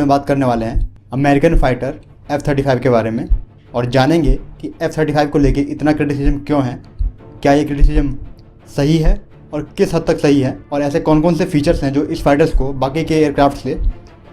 बात करने वाले हैं अमेरिकन फाइटर F-35 के बारे में और जानेंगे कि F-35 को लेके इतना क्रिटिसिज्म क्यों है, क्या ये क्रिटिसिज्म सही है और किस हद तक सही है, और ऐसे कौन कौन से फीचर्स हैं जो इस फाइटर्स को बाकी के एयरक्राफ्ट से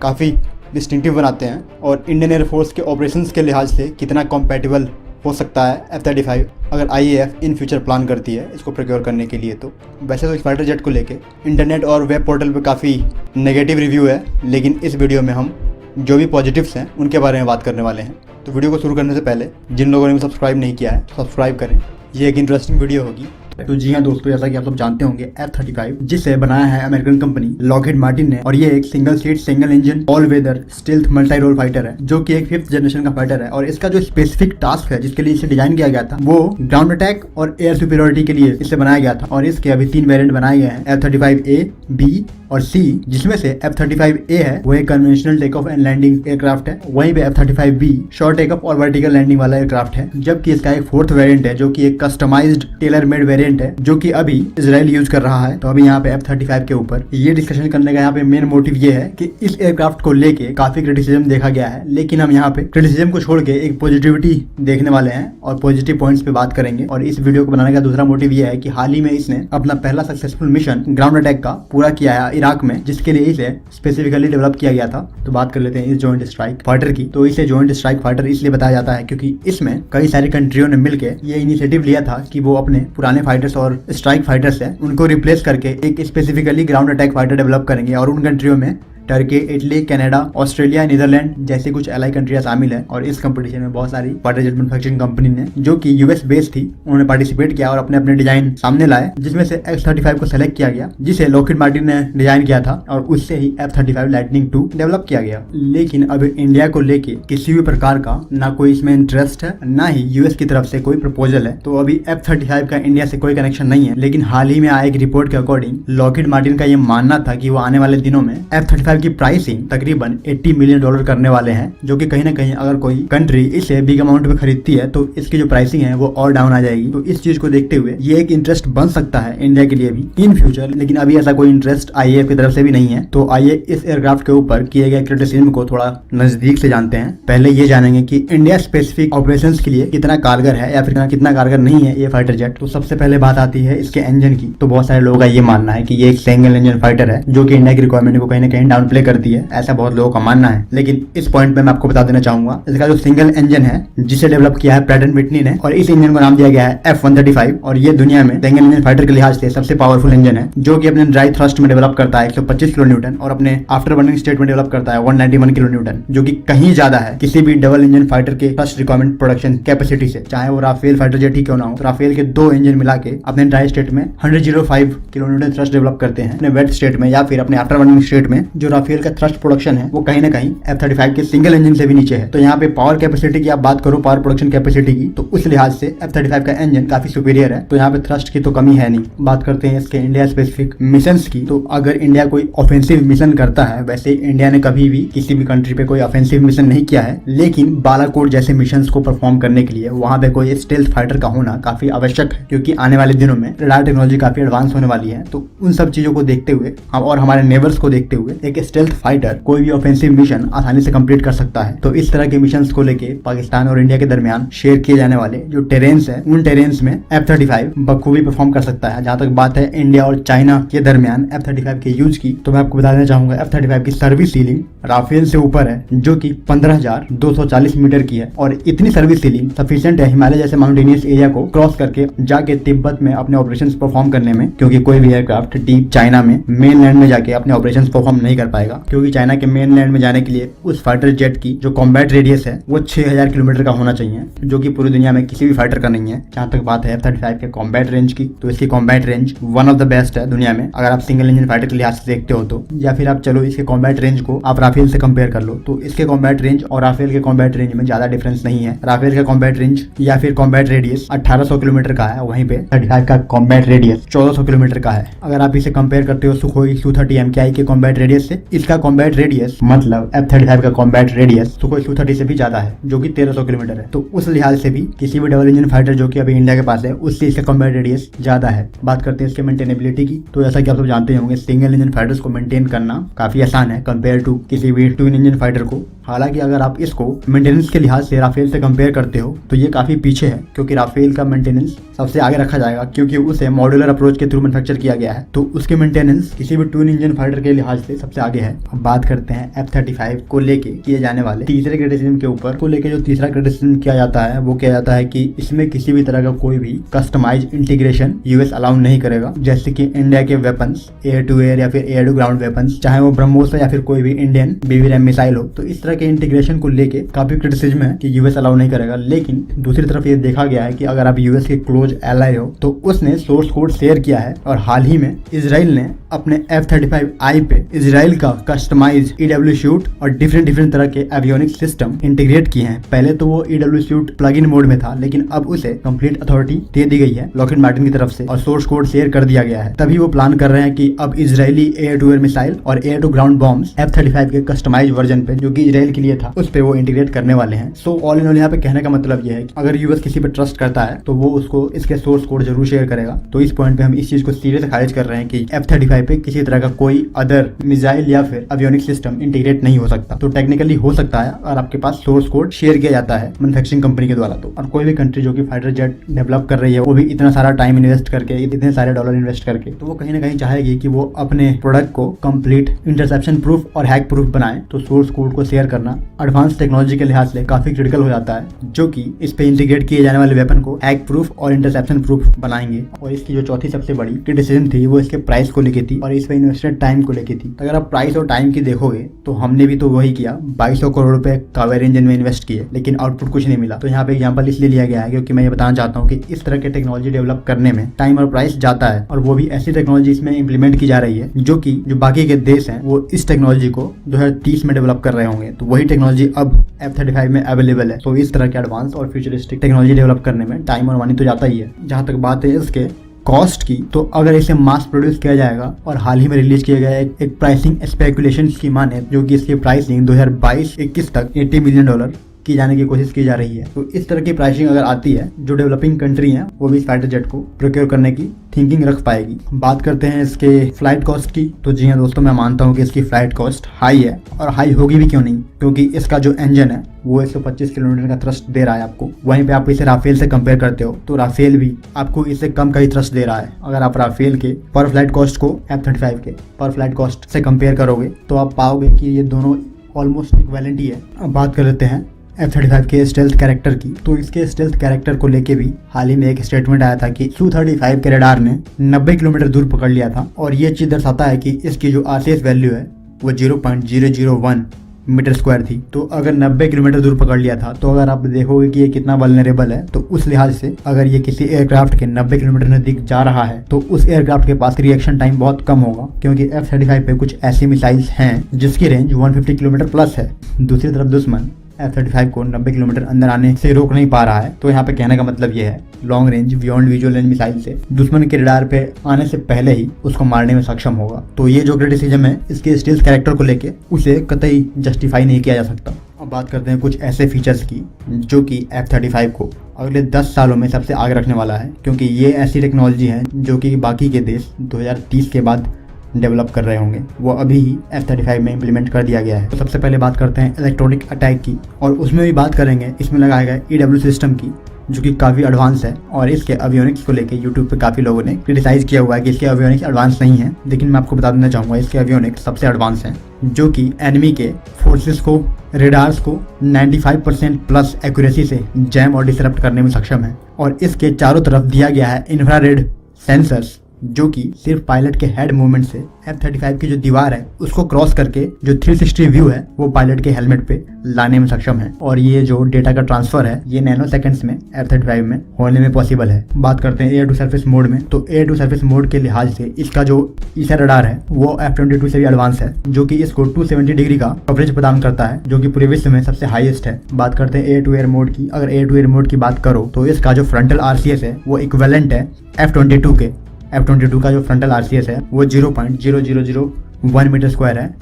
काफ़ी डिस्टिंक्टिव बनाते हैं, और इंडियन एयरफोर्स के ऑपरेशंस के लिहाज से कितना कॉम्पैटिबल हो सकता है F-35 अगर IAF इन फ्यूचर प्लान करती है इसको प्रोक्योर करने के लिए। तो वैसे तो इस फाइटर जेट को लेके इंटरनेट और वेब पोर्टल पे काफ़ी नेगेटिव रिव्यू है, लेकिन इस वीडियो में हम जो भी पॉजिटिव्स हैं उनके बारे में बात करने वाले हैं। तो वीडियो को शुरू करने से पहले जिन लोगों ने सब्सक्राइब नहीं किया है तो सब्सक्राइब करें, ये एक इंटरेस्टिंग वीडियो होगी। तो जी हाँ दोस्तों, जैसा कि आप सब जानते होंगे F-35 जिसे बनाया है अमेरिकन कंपनी लॉकहीड मार्टिन ने, और ये एक single seat single engine all weather stealth multi role fighter है जो कि एक 5th जनरेशन का फाइटर है। और इसका जो स्पेसिफिक टास्क है जिसके लिए इसे डिजाइन किया गया था वो ग्राउंड अटैक और एयर सुपीरियरिटी के लिए इसे बनाया गया था। और इसके अभी 3 वेरिएंट बनाए गए हैं, F-35A, B और C, जिसमें से F-35A है वो एक conventional take off and landing aircraft है, वहीं पे F-35B शॉर्ट टेक ऑफ और वर्टिकल लैंडिंग वाला एयरक्राफ्ट है। जबकि इसका एक 4th वेरिएंट है जो कि एक कस्टमाइज्ड टेलर मेड वेरिएंट है जो कि अभी इजराइल यूज कर रहा है। तो अभी यहाँ पे F-35 के ऊपर ये डिस्कशन करने का यहाँ पे मेन मोटिव ये है कि इस एयरक्राफ्ट को लेके काफी क्रिटिसिज्म देखा गया है, लेकिन हम यहाँ पे क्रिटिसिज्म को छोड़ के एक पॉजिटिविटी देखने वाले हैं और पॉजिटिव पॉइंट्स पे बात करेंगे। और इस वीडियो को बनाने का दूसरा मोटिव ये है कि हाल ही में इसने अपना पहला सक्सेसफुल मिशन ग्राउंड अटैक का पूरा किया है इराक में, जिसके लिए इसे स्पेसिफिकली डेवलप किया गया था। तो बात कर लेते हैं इस जॉइंट स्ट्राइक फाइटर की। तो इसे जॉइंट स्ट्राइक फाइटर इसलिए बताया जाता है क्योंकि इसमें कई सारी कंट्रियों ने मिलकर ये इनिशिएटिव लिया था कि वो अपने पुराने फाइटर्स और स्ट्राइक फाइटर्स है उनको रिप्लेस करके एक specifically ground attack fighter develop करेंगे। और उन कंट्रियों में Turkey, Italy, Canada, Australia, Netherland जैसी कुछ एलाई कंट्रियां शामिल है। और इस कंपटीशन में बहुत सारी फाइटर जेट मैन्युफैक्चरिंग कंपनी ने जो कि यूएस बेस्ड थी उन्होंने पार्टिसिपेट किया और अपने अपने डिजाइन सामने लाए, जिसमें से F-35 को सेलेक्ट किया गया जिसे लॉकहीड मार्टिन ने डिजाइन किया था और उससे ही F-35 लाइटनिंग 2 डेवलप किया गया। लेकिन अब इंडिया को लेके किसी भी प्रकार का ना कोई इसमें इंटरेस्ट है ना ही यूएस की तरफ से कोई प्रपोजल है। तो अभी F-35 का इंडिया से कोई कनेक्शन नहीं है। लेकिन हाल ही में आए एक रिपोर्ट के अकॉर्डिंग लॉकहीड मार्टिन का ये मानना था कि वो आने वाले दिनों में F-35 की प्राइसिंग तकरीबन $80 मिलियन करने वाले हैं, जो कि कहीं ना कहीं अगर कोई कंट्री इसे बिग अमाउंट में खरीदती है तो इसकी जो प्राइसिंग है वो और डाउन आ जाएगी। तो इस चीज को देखते हुए ये एक इंटरेस्ट बन सकता है इंडिया के लिए भी इन फ्यूचर, लेकिन अभी ऐसा कोई इंटरेस्ट IAF की तरफ से भी नहीं है। तो आइए इस एयरक्राफ्ट के ऊपर किए गए क्रिटिसिज्म को थोड़ा नजदीक से जानते हैं। पहले ये जानेंगे कि इंडिया स्पेसिफिक ऑपरेशंस के लिए कितना कारगर है या फिर कितना कारगर नहीं है ये फाइटर जेट। तो सबसे पहले बात आती है इसके इंजन की। तो बहुत सारे लोगों का ये मानना है कि ये एक सिंगल इंजन फाइटर है जो कि इंडिया की रिक्वायरमेंट को कहीं ना कहीं डाउन प्ले करती है, ऐसा बहुत लोगों का मानना है। लेकिन इस पॉइंट पे मैं आपको बता देना चाहूंगा इसका जो सिंगल इंजन है जिसे डेवलप किया है प्रैट एंड विटनी ने, और इस इंजन को नाम दिया गया है F-135, और ये दुनिया में सिंगल इंजन फाइटर के लिहाज से सबसे पावरफुल इंजन है जो कि अपने ड्राई थ्रस्ट में डेवलप करता है 125 किलो न्यूटन और अपने आफ्टर बर्निंग स्टेट में डेवलप करता है 191 किलो न्यूटन, जो कि कहीं ज्यादा है किसी भी डबल इंजन फाइटर के थ्रस्ट रिक्वायरमेंट प्रोडक्शन कैपेसिटी से, चाहे वो राफेल फाइटर जेट ही क्यों ना हो। राफेल के 2 इंजन मिला के अपने ड्राई स्टेट में 105 किलो न्यूटन थ्रस्ट डेवलप करते हैं, अपने वेट स्टेट में या फिर अपने आफ्टर बर्निंग स्टेट में जो राफेल का थ्रस्ट प्रोडक्शन है वो कहीं ना कहीं F-35 के सिंगल इंजन से भी नीचे है। तो यहाँ पे पावर कैपेसिटी की आप बात करो, पावर प्रोडक्शन कैपेसिटी की, तो उस लिहाज से F-35 का इंजन काफी सुपीरियर है। तो यहाँ पे थ्रस्ट की तो कमी है नहीं। बात करते हैं इसके इंडिया स्पेसिफिक मिशंस की। तो अगर इंडिया कोई ऑफेंसिव मिशन करता है, वैसे इंडिया ने कभी भी किसी भी कंट्री पे कोई ऑफेंसिव मिशन नहीं किया है, लेकिन बालाकोट जैसे मिशंस को परफॉर्म करने के लिए वहां पे कोई स्टेल्थ फाइटर का होना काफी आवश्यक है, क्योंकि आने वाले दिनों में रडार टेक्नोलॉजी काफी एडवांस होने वाली है। तो उन सब चीजों को देखते हुए और हमारे नेबर्स को देखते हुए एक स्टेल्थ फाइटर कोई भी ऑफेंसिव मिशन आसानी से कंप्लीट कर सकता है। तो इस तरह के मिशंस को लेके पाकिस्तान और इंडिया के दरमियान शेयर किए जाने वाले जो टेरेंस है उन टेरेंस में F-35 बखूबी परफॉर्म कर सकता है। जहां तक बात है इंडिया और चाइना के दरमियान F-35 के यूज की, तो मैं आपको बता देना चाहूंगा F-35 की सर्विस सीलिंग राफेल से ऊपर है जो कि 15,240 मीटर की है, और इतनी सर्विस सीलिंग सफिशिएंट है हिमालय जैसे माउंटेनियस एरिया को क्रॉस करके जाके तिब्बत में अपने ऑपरेशंस परफॉर्म करने में, क्योंकि कोई भी एयरक्राफ्ट डीप चाइना में मेन लैंड में जाके अपने ऑपरेशंस परफॉर्म नहीं कर पाएगा, क्योंकि चाइना के मेन लैंड में जाने के लिए उस फाइटर जेट की जो कॉम्बैट रेडियस है वो 6000 किलोमीटर का होना चाहिए, जो कि पूरी दुनिया में किसी भी फाइटर का नहीं है। जहां तक बात है F-35 के कॉम्बैट रेंज की, तो इसकी combat range one of the best है दुनिया में अगर आप सिंगल इंजन फाइटर के लिहाज से देखते हो तो, या फिर आप चलो इसके कॉम्बैट रेंज को आप राफेल से कंपेयर कर लो, तो इसके कॉम्बैट रेंज और राफेल के कॉम्बैट रेंज में ज्यादा डिफरेंस नहीं है। राफेल का कॉम्बैट रेंज या फिर कॉम्बैट रेडियस 1800 किलोमीटर का है, वहीं पे F-35 का कॉम्बैट रेडियस 1400 किलोमीटर का है। अगर आप इसे कंपेयर करते हो सुखोई Su-30 MKI के कॉम्बैट रेडियस से, से इसका कॉम्बैट रेडियस मतलब F-35 का कॉम्बैट रेडियस सुखोई Su-30 से भी ज्यादा है, जो कि 1300 किलोमीटर है। तो उस लिहाज से भी किसी भी डबल इंजन फाइटर जो कि अभी इंडिया के पास है उससे इसका कॉम्बैट रेडियस ज्यादा है। बात करते हैं इसके मेंटेनेबिलिटी की, तो जैसा कि आप सब जानते होंगे सिंगल इंजन फाइटर्स को मेंटेन करना काफी आसान है कंपेयर टू किसी भी ट्विन इंजन फाइटर को। हालांकि अगर आप इसको मेंटेनेंस के लिहाज से राफेल से कंपेयर करते हो तो ये काफी पीछे है, क्योंकि राफेल का मेंटेनेंस सबसे आगे रखा जाएगा क्योंकि उसे मॉड्यूलर अप्रोच के थ्रू मैन्युफैक्चर किया गया है, तो उसके मेंटेनेंस किसी भी ट्विन इंजन फाइटर के लिहाज से सबसे आगे है। अब बात करते हैं F-35 को लेके किए जाने वाले तीसरे क्रिटिसिज्म के ऊपर को लेके। जो तीसरा क्रिटिसिज्म किया जाता है वो किया जाता है कि इसमें किसी भी तरह का कोई भी कस्टमाइज इंटीग्रेशन यूएस अलाउ नहीं करेगा, जैसे कि इंडिया के वेपन्स एयर टू एयर या फिर एयर टू ग्राउंड वेपन्स, चाहे वो ब्रह्मोस या फिर कोई भी इंडियन BB-RAM मिसाइल हो, तो इस तरह के इंटीग्रेशन को लेके काफी क्रिटिसिज्म है कि यूएस अलाउ नहीं करेगा। लेकिन दूसरी तरफ ये देखा गया है कि अगर आप यूएस के क्लोज एलाई हो तो उसने सोर्स कोड शेयर किया है, और हाल ही में इजराइल ने अपने F-35I पे इजराइल का कस्टमाइज EW शूट और डिफरेंट तरह के एवियोनिक्स सिस्टम इंटीग्रेट किए हैं। पहले तो वो EW shoot plug in mode में था, लेकिन अब उसे कंप्लीट अथॉरिटी दे दी गई है लॉकहीड मार्टिन की तरफ से और सोर्स कोड शेयर कर दिया गया है। तभी वो प्लान कर रहे हैं कि अब Israeli air to air missile और air to ground bombs F-35 के कस्टमाइज वर्जन पे जो कि इजराइल के लिए था उस पे वो इंटीग्रेट करने वाले हैं। सो ऑल इन ऑल यहाँ पे कहने का मतलब ये है कि अगर यूएस किसी पे ट्रस्ट करता है तो वो उसको इसके सोर्स कोड जरूर शेयर करेगा। तो इस पॉइंट पे हम इस चीज को सीरियस खारिज कर रहे हैं कि F-35 पे किसी तरह का कोई अदर मिसाइल या फिर एवियोनिक सिस्टम इंटीग्रेट नहीं हो सकता। तो टेक्निकली हो सकता है और आपके पास सोर्स कोड शेयर किया जाता है मैन्युफैक्चरिंग कंपनी के द्वारा। तो और कोई भी कंट्री जो कि फाइटर जेट डेवलप कर रही है वो भी इतना सारा टाइम इन्वेस्ट करके, इतने सारे डॉलर इन्वेस्ट करके, तो वो कहीं ना कहीं चाहेगी कि वो अपने प्रोडक्ट को कंप्लीट इंटरसेप्शन प्रूफ और हैक प्रूफ बनाए। तो सोर्स कोड को शेयर करना एडवांस टेक्नोलॉजी के लिहाज से काफी क्रिटिकल हो जाता है, जो कि इस पे इंटीग्रेट किए जाने वाले वेपन को हैक प्रूफ और इंटरसेप्शन प्रूफ बनाएंगे। और इसकी जो चौथी सबसे बड़ी डिसीजन थी वो इसके प्राइस को लेके थी और इस पे इन्वेस्टेड टाइम को लेके थी। अगर आप प्राइस और टाइम की देखोगे तो हमने भी तो वही किया, 2200 करोड़ रुपए कावेरी इंजन में इन्वेस्ट किए, लेकिन आउटपुट कुछ नहीं मिला। तो यहाँ पे एग्जांपल इसलिए लिया गया है क्योंकि मैं ये बताना चाहता हूँ कि इस तरह के टेक्नोलॉजी डेवलप करने में टाइम और प्राइस जाता है, और वो भी ऐसी टेक्नोलॉजी इसमें इंप्लीमेंट की जा रही है जो बाकी के देश हैं वो इस टेक्नोलॉजी को 2030 में डेवलप कर रहे होंगे। तो वही टेक्नोलॉजी अब F-35 में अवेलेबल है। तो इस तरह के एडवांस और फ्यूचरिस्टिक टेक्नोलॉजी डेवलप करने में टाइम और मनी तो जाता ही है। जहाँ तक बात है इसके कॉस्ट की, तो अगर इसे मास प्रोड्यूस किया जाएगा और हाल ही में रिलीज किया गया एक प्राइसिंग स्पेकुलेशन की माने, जो कि इसकी प्राइसिंग 2022-21 तक $80 मिलियन की जाने की कोशिश की जा रही है। तो इस तरह की प्राइसिंग अगर आती है, जो डेवलपिंग कंट्री हैं वो भी इस फाइटर जेट को प्रोक्योर करने की थिंकिंग रख पाएगी। बात करते हैं इसके फ्लाइट कॉस्ट की, तो जी हाँ दोस्तों, मैं मानता हूँ कि इसकी फ्लाइट कॉस्ट हाई है, और हाई होगी भी क्यों नहीं, क्योंकि इसका जो इंजन है वो 125 किलोमीटर का थ्रस्ट दे रहा है आपको। वहीं पे आप इसे राफेल से कंपेयर करते हो तो राफेल भी आपको इससे कम का ही थ्रस्ट दे रहा है। अगर आप राफेल के पर फ्लाइट कॉस्ट को F-35 के पर फ्लाइट कॉस्ट से कंपेयर करोगे तो आप पाओगे कि ये दोनों ऑलमोस्ट इक्विवेलेंट ही है। अब बात कर लेते हैं F-35 के स्टेल्थ कैरेक्टर की, तो इसके स्टेल्थ कैरेक्टर को लेके भी हाल ही में एक स्टेटमेंट आया था कि Su-35 के रडार ने 90 किलोमीटर दूर पकड़ लिया था, और ये चीज दर्शाता है कि इसकी जो RCS वैल्यू है वो 0.001 मीटर स्क्वायर थी। तो अगर 90 किलोमीटर दूर पकड़ लिया था, तो अगर आप देखोगे कि ये कितना वल्नरेबल है, तो उस लिहाज से अगर ये किसी एयरक्राफ्ट के 90 किलोमीटर नजदीक जा रहा है तो उस एयरक्राफ्ट के पास रिएक्शन टाइम बहुत कम होगा, क्योंकि F-35 पे कुछ ऐसी मिसाइल्स हैं जिसकी रेंज 150 किलोमीटर प्लस है। दूसरी तरफ दुश्मन F-35 को 90 किलोमीटर अंदर आने से रोक नहीं पा रहा है। तो यहाँ पे कहने का मतलब ये है, long range beyond visual range missile से दुश्मन के रडार पे आने से पहले ही उसको मारने में सक्षम होगा। तो ये जो क्रिटिसिज्म है इसके स्टील्थ कैरेक्टर को लेके, उसे कतई जस्टिफाई नहीं किया जा सकता। अब बात करते हैं कुछ ऐसे फीचर्स की जो कि F-35 को अगले 10 सालों में सबसे आगे रखने वाला है, क्योंकि ये ऐसी टेक्नोलॉजी है जो कि बाकी के देश 2030 के बाद डेवलप कर रहे होंगे, वो अभी ही F-35 में इम्प्लीमेंट कर दिया गया है। तो सबसे पहले बात करते हैं इलेक्ट्रॉनिक अटैक की, और उसमें भी बात करेंगे इसमें लगाया गया EW सिस्टम की, जो कि काफ़ी एडवांस है। और इसके एवियोनिक्स को लेके यूट्यूब पे काफ़ी लोगों ने क्रिटिसाइज किया हुआ है कि इसके एवियोनिक्स एडवांस नहीं है, लेकिन मैं आपको बता देना चाहूँगा इसके एवियोनिक्स सबसे एडवांस हैं, जो कि एनिमी के फोर्सेस को, रेडार्स को 95% प्लस एक्यूरेसी से जैम और डिसरप्ट करने में सक्षम है। और इसके चारों तरफ दिया गया है इंफ्रारेड सेंसर्स, जो कि सिर्फ पायलट के हेड मूवमेंट से F-35 की जो दीवार है उसको क्रॉस करके जो 360 व्यू है वो पायलट के हेलमेट पे लाने में सक्षम है। और ये जो डेटा का ट्रांसफर है ये नैनो सेकंड्स में F-35 में होने में पॉसिबल है। बात करते हैं एयर टू सरफेस मोड में, तो एयर टू सरफेस मोड के लिहाज से इसका जो ईसा रडार है वो F-22 से भी एडवांस है, जो कि इसको 270 डिग्री का कवरेज प्रदान करता है, जो कि पूरे विश्व में सबसे हाईएस्ट है। बात करते हैं एयर टू एयर मोड की। अगर एयर टू एयर मोड की बात करो तो इसका जो फ्रंटल RCS है वो इक्विवेलेंट है F-22 के। F-22 का जो फ्रंटल RCS है वो 0.0001 मीटर स्क्वायर है,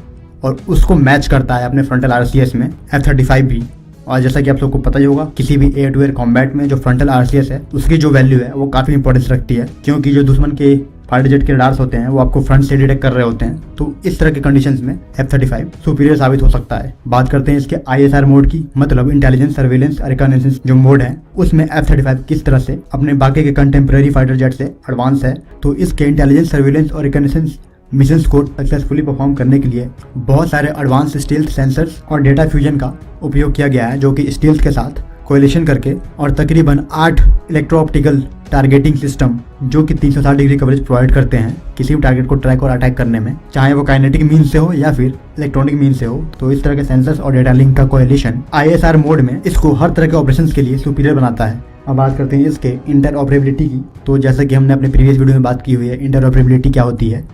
और उसको मैच करता है अपने फ्रंटल RCS में F-35 भी। और जैसा कि आप लोग को पता ही होगा, किसी भी एयर टू एयर कॉम्बैट में जो फ्रंटल RCS है उसकी जो वैल्यू है वो काफ़ी इंपॉर्टेंस रखती है, क्योंकि जो दुश्मन के फाइटर जेट के रडार्स होते हैं वो आपको फ्रंट से डिटेक्ट कर रहे होते हैं। तो इस तरह के कंडीशंस में F-35 सुपीरियर साबित हो सकता है। बात करते हैं इसके ISR मोड की, मतलब इंटेलिजेंस सर्वेलेंस और रिकॉग्निशंस जो मोड है उसमें F-35 किस तरह से अपने बाकी के कंटेम्प्रेरी फाइटर जेट से एडवांस है। तो इसके इंटेलिजेंस सर्वेलेंस और रिकॉग्निशंस मिशंस को सक्सेसफुली परफॉर्म करने के लिए बहुत सारे एडवांस स्टील्थ सेंसर्स और डेटा फ्यूजन का उपयोग किया गया है, जो कि स्टील्थ के साथ कोएलिशन करके और तकरीबन 8 इलेक्ट्रो ऑप्टिकल टारगेटिंग सिस्टम जो कि 360 डिग्री कवरेज प्रोवाइड करते हैं किसी भी टारगेट को ट्रैक और अटैक करने में, चाहे वो काइनेटिक मीन से हो या फिर इलेक्ट्रॉनिक मीन से हो। तो इस तरह के सेंसर्स और डेटा लिंक का कोएलिशन ISR मोड में इसको हर तरह के ऑपरेशंस के लिए सुपीरियर बनाता है। अब बात करते हैं इसके इंटरऑपरेबिलिटी की। तो जैसा कि हमने अपने प्रीवियस वीडियो में बात की हुई है, इंटरऑपरेबिलिटी क्या होती है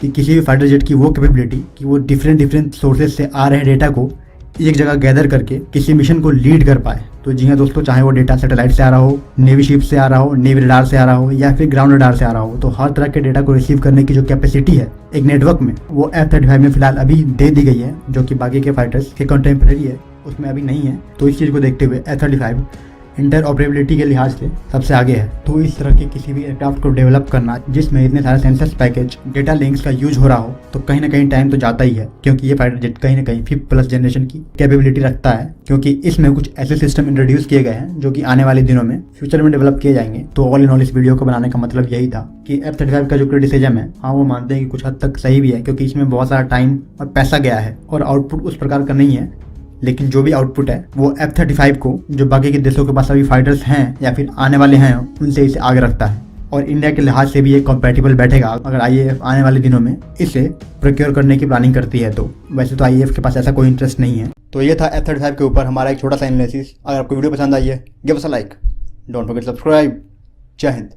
कि किसी भी फाइटर जेट की वो कैपेबिलिटी कि वो डिफरेंट सोर्सेज से आ रहे डेटा को एक जगह गैदर करके किसी मिशन को लीड कर पाए। तो जी हाँ दोस्तों, चाहे वो डेटा सैटेलाइट से आ रहा हो, नेवी शिप से आ रहा हो, नेवी रडार से आ रहा हो या फिर ग्राउंड रडार से आ रहा हो, तो हर तरह के डेटा को रिसीव करने की जो कैपेसिटी है एक नेटवर्क में, वो F-35 में फिलहाल अभी दे दी गई है, जो कि बाकी के फाइटर्स के कंटेम्प्रेरी है उसमें अभी नहीं है। तो इस चीज़ को देखते हुए F-35 इंटरऑपरेबिलिटी के लिहाज से सबसे आगे है। तो इस तरह के किसी भी एयरक्राफ्ट को डेवलप करना जिसमें इतने सारे सेंसर्स पैकेज, डेटा लिंक्स का यूज हो रहा हो, तो कहीं ना कहीं टाइम तो जाता ही है, क्योंकि ये फाइटर जेट कहीं ना कहीं 5th+ जनरेशन की कैपेबिलिटी रखता है, क्योंकि इसमें कुछ ऐसे सिस्टम इंट्रोड्यूस किए गए हैं जो कि आने वाले दिनों में फ्यूचर में डेवलप किए जाएंगे। तो ऑल इन ऑल इस वीडियो को बनाने का मतलब यही था कि F-35 का जो क्रिटिसिज्म है, हाँ वो मानते हैं कि कुछ हद तक सही भी है, क्योंकि इसमें बहुत सारा टाइम और पैसा गया है और आउटपुट उस प्रकार का नहीं है। लेकिन जो भी आउटपुट है वो F-35 को, जो बाकी के देशों के पास अभी फाइटर्स हैं या फिर आने वाले हैं, उनसे इसे आगे रखता है। और इंडिया के लिहाज से भी ये कंपैटिबल बैठेगा अगर IAF आने वाले दिनों में इसे प्रोक्योर करने की प्लानिंग करती है। तो वैसे तो IAF के पास ऐसा कोई इंटरेस्ट नहीं है। तो ये था F-35 के ऊपर हमारा एक छोटा सा एनालिसिस। अगर आपको वीडियो पसंद आई है, give us a like, don't forget subscribe. जय हिंद।